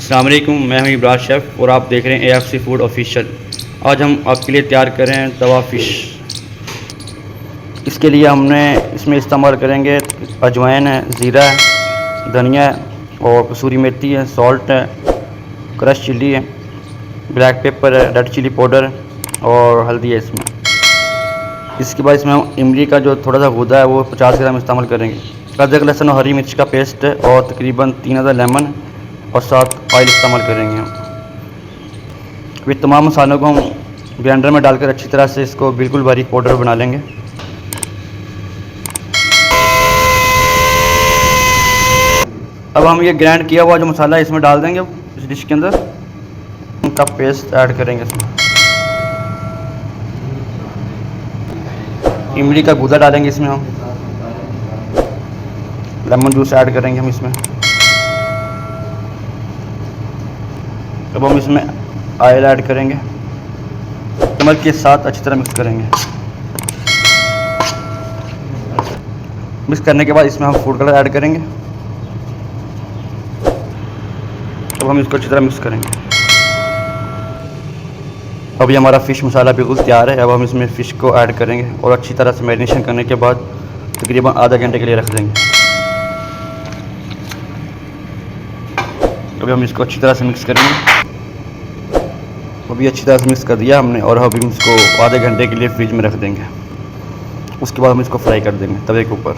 अस्सलाम वालेकुम, मैं हूं इब्रार शेफ़ और आप देख रहे हैं AFC फूड ऑफिशियल। आज हम आपके लिए तैयार कर रहे हैं तवा फ़िश। इसके लिए हमने इसमें इस्तेमाल करेंगे अजवाइन है, ज़ीरा है, धनिया है और कसूरी मेथी है, सॉल्ट है, क्रश चिली है, ब्लैक पेपर है, रेड चिली पाउडर है और हल्दी है इसमें। इसके बाद इसमें हम इमली का जो थोड़ा सा गूदा है वो 50 ग्राम इस्तेमाल करेंगे। अदरक लहसुन और हरी मिर्च का पेस्ट है और तकरीबन 3 अदद लेमन और साथ ऑयल इस्तेमाल करेंगे हम। अभी तमाम मसालों को हम ग्राइंडर में डालकर अच्छी तरह से इसको बिल्कुल बारीक पाउडर बना लेंगे। अब हम ये ग्राइंड किया हुआ जो मसाला है इसमें डाल देंगे इस डिश के अंदर। उनका पेस्ट ऐड करेंगे इसमें। इमली का गूदा डालेंगे इसमें हम। लेमन जूस ऐड करेंगे हम इसमें। अब हम इसमें ऑयल ऐड करेंगे। नमक के साथ अच्छी तरह मिक्स करेंगे। मिक्स करने के बाद इसमें हम फूड कलर ऐड करेंगे। अब हम इसको अच्छी तरह मिक्स करेंगे। अभी हमारा फ़िश मसाला बिल्कुल तैयार है। अब हम इसमें फ़िश को ऐड करेंगे और अच्छी तरह से मैरिनेशन करने के बाद तकरीबन आधा घंटे के लिए रख देंगे। अभी हम इसको अच्छी तरह से मिक्स करेंगे। अभी अच्छी तरह से मिक्स कर दिया हमने और अभी हम इसको आधे घंटे के लिए फ्रिज में रख देंगे। उसके बाद हम इसको फ्राई कर देंगे तवे के ऊपर।